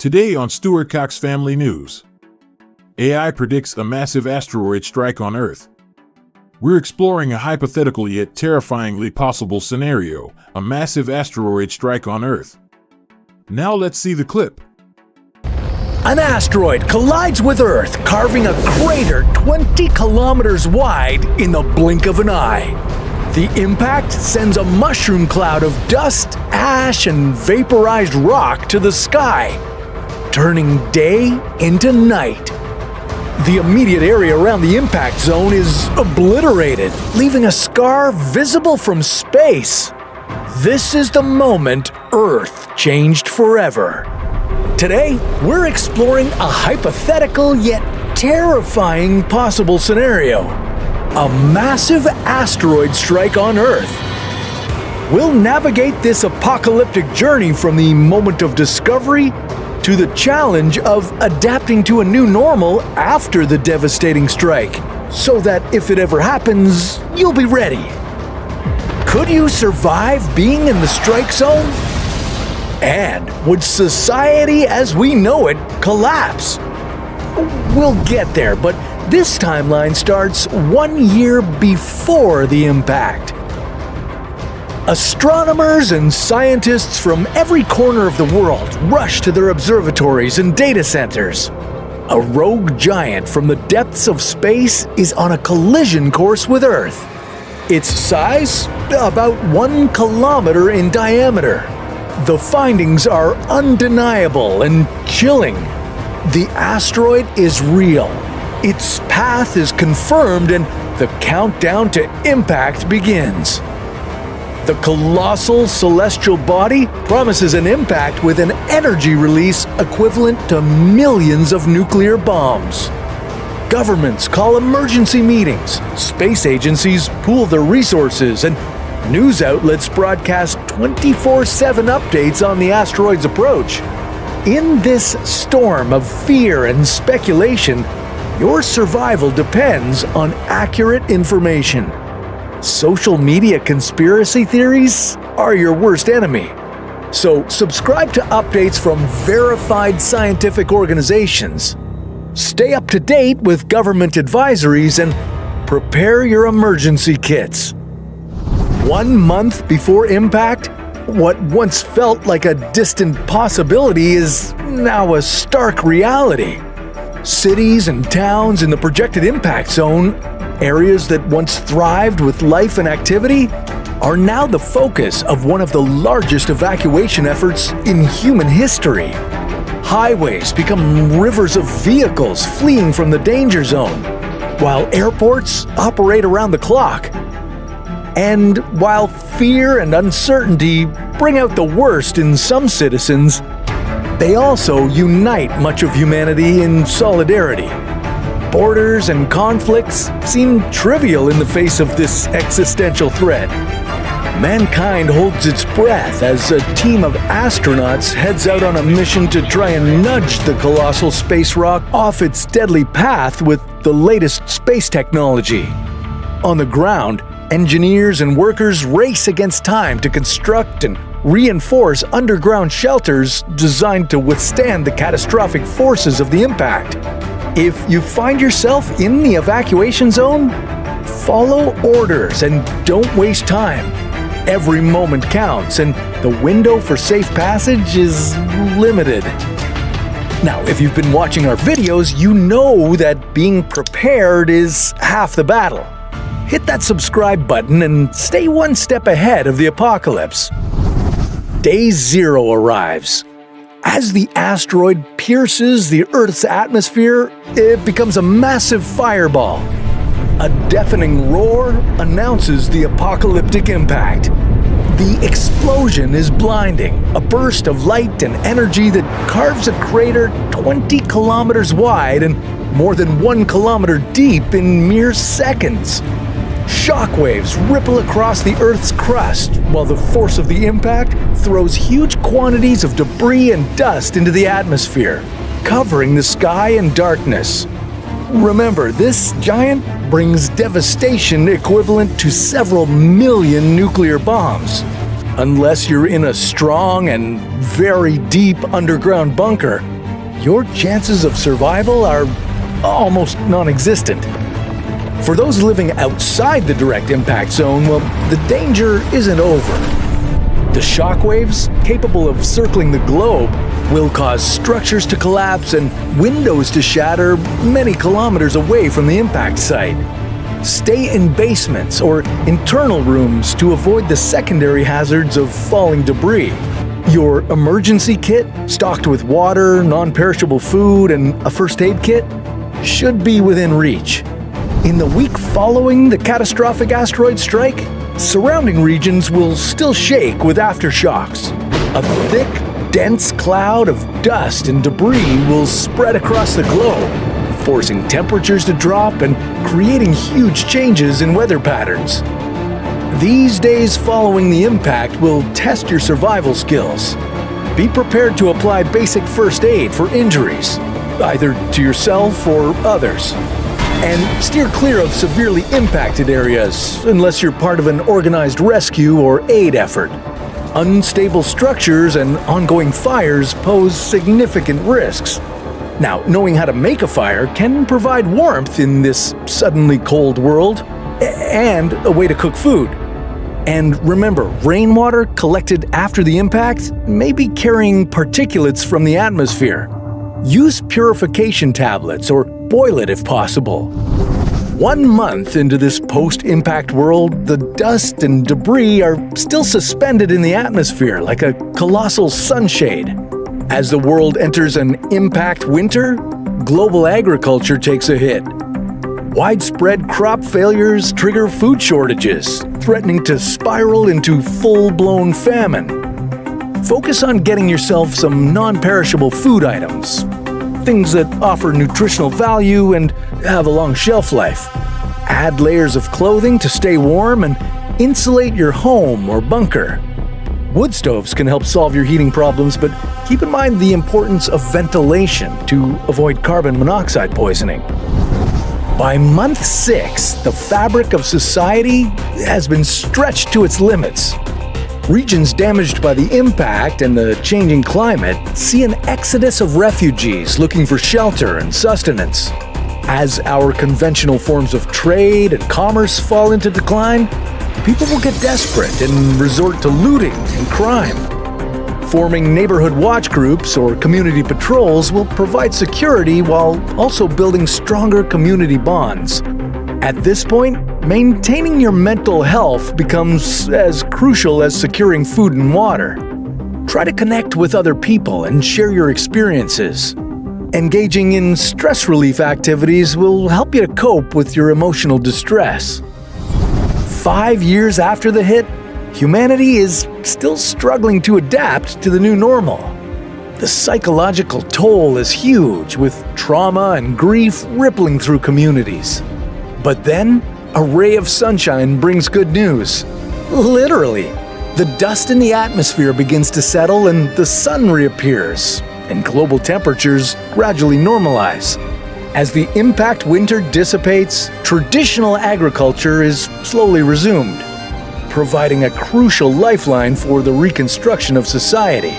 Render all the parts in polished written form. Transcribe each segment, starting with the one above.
Today on Stewart-Cox Family News, AI predicts a massive asteroid strike on Earth. We're exploring a hypothetical yet terrifyingly possible scenario, a massive asteroid strike on Earth. Now let's see the clip. An asteroid collides with Earth, carving a crater 20 kilometers wide in the blink of an eye. The impact sends a mushroom cloud of dust, ash, and vaporized rock to the sky, turning day into night. The immediate area around the impact zone is obliterated, leaving a scar visible from space. This is the moment Earth changed forever. Today, we're exploring a hypothetical yet terrifying possible scenario: a massive asteroid strike on Earth. We'll navigate this apocalyptic journey from the moment of discovery to the challenge of adapting to a new normal after the devastating strike, so that if it ever happens, you'll be ready. Could you survive being in the strike zone? And would society as we know it collapse? We'll get there, but this timeline starts 1 year before the impact. Astronomers and scientists from every corner of the world rush to their observatories and data centers. A rogue giant from the depths of space is on a collision course with Earth. Its size? About 1 kilometer in diameter. The findings are undeniable and chilling. The asteroid is real. Its path is confirmed, and the countdown to impact begins. The colossal celestial body promises an impact with an energy release equivalent to millions of nuclear bombs. Governments call emergency meetings, space agencies pool their resources, and news outlets broadcast 24/7 updates on the asteroid's approach. In this storm of fear and speculation, your survival depends on accurate information. Social media conspiracy theories are your worst enemy. So subscribe to updates from verified scientific organizations. Stay up to date with government advisories and prepare your emergency kits. 1 month before impact, what once felt like a distant possibility is now a stark reality. Cities and towns in the projected impact zone, areas that once thrived with life and activity, are now the focus of one of the largest evacuation efforts in human history. Highways become rivers of vehicles fleeing from the danger zone, while airports operate around the clock. And while fear and uncertainty bring out the worst in some citizens, they also unite much of humanity in solidarity. Borders and conflicts seem trivial in the face of this existential threat. Mankind holds its breath as a team of astronauts heads out on a mission to try and nudge the colossal space rock off its deadly path with the latest space technology. On the ground, engineers and workers race against time to construct and reinforce underground shelters designed to withstand the catastrophic forces of the impact. If you find yourself in the evacuation zone, follow orders and don't waste time. Every moment counts, and the window for safe passage is limited. Now, if you've been watching our videos, you know that being prepared is half the battle. Hit that subscribe button and stay 1 step ahead of the apocalypse. Day 0 arrives. As the asteroid pierces the Earth's atmosphere, it becomes a massive fireball. A deafening roar announces the apocalyptic impact. The explosion is blinding, a burst of light and energy that carves a crater 20 kilometers wide and more than 1 kilometer deep in mere seconds. Shockwaves ripple across the Earth's crust, while the force of the impact throws huge quantities of debris and dust into the atmosphere, covering the sky in darkness. Remember, this giant brings devastation equivalent to several million nuclear bombs. Unless you're in a strong and very deep underground bunker, your chances of survival are almost non-existent. For those living outside the direct impact zone, well, the danger isn't over. The shockwaves, capable of circling the globe, will cause structures to collapse and windows to shatter many kilometers away from the impact site. Stay in basements or internal rooms to avoid the secondary hazards of falling debris. Your emergency kit, stocked with water, non-perishable food, and a first aid kit, should be within reach. In the week following the catastrophic asteroid strike, surrounding regions will still shake with aftershocks. A thick, dense cloud of dust and debris will spread across the globe, forcing temperatures to drop and creating huge changes in weather patterns. These days following the impact will test your survival skills. Be prepared to apply basic first aid for injuries, either to yourself or others. And steer clear of severely impacted areas unless you're part of an organized rescue or aid effort. Unstable structures and ongoing fires pose significant risks. Now, knowing how to make a fire can provide warmth in this suddenly cold world, and a way to cook food. And remember, rainwater collected after the impact may be carrying particulates from the atmosphere. Use purification tablets or boil it if possible. 1 month into this post-impact world, the dust and debris are still suspended in the atmosphere like a colossal sunshade. As the world enters an impact winter, global agriculture takes a hit. Widespread crop failures trigger food shortages, threatening to spiral into full-blown famine. Focus on getting yourself some non-perishable food items, things that offer nutritional value and have a long shelf life. Add layers of clothing to stay warm and insulate your home or bunker. Wood stoves can help solve your heating problems, but keep in mind the importance of ventilation to avoid carbon monoxide poisoning. By month 6, the fabric of society has been stretched to its limits. Regions damaged by the impact and the changing climate see an exodus of refugees looking for shelter and sustenance. As our conventional forms of trade and commerce fall into decline, people will get desperate and resort to looting and crime. Forming neighborhood watch groups or community patrols will provide security while also building stronger community bonds. At this point, maintaining your mental health becomes as crucial as securing food and water. Try to connect with other people and share your experiences. Engaging in stress relief activities will help you to cope with your emotional distress. 5 years after the hit, humanity is still struggling to adapt to the new normal. The psychological toll is huge, with trauma and grief rippling through communities. But then, a ray of sunshine brings good news. Literally, the dust in the atmosphere begins to settle and the sun reappears, and global temperatures gradually normalize. As the impact winter dissipates, traditional agriculture is slowly resumed, providing a crucial lifeline for the reconstruction of society.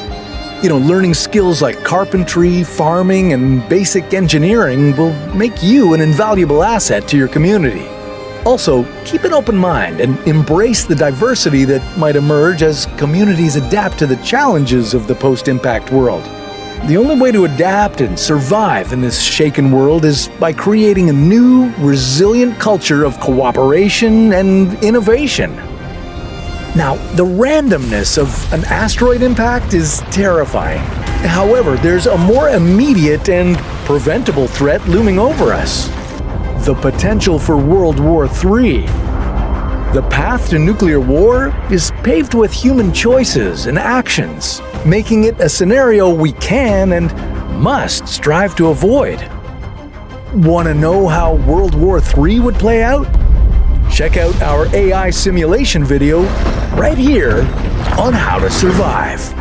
Learning skills like carpentry, farming, and basic engineering will make you an invaluable asset to your community. Also, keep an open mind and embrace the diversity that might emerge as communities adapt to the challenges of the post-impact world. The only way to adapt and survive in this shaken world is by creating a new, resilient culture of cooperation and innovation. Now, the randomness of an asteroid impact is terrifying. However, there's a more immediate and preventable threat looming over us: the potential for World War III. The path to nuclear war is paved with human choices and actions, making it a scenario we can and must strive to avoid. Want to know how World War III would play out? Check out our AI simulation video right here on how to survive.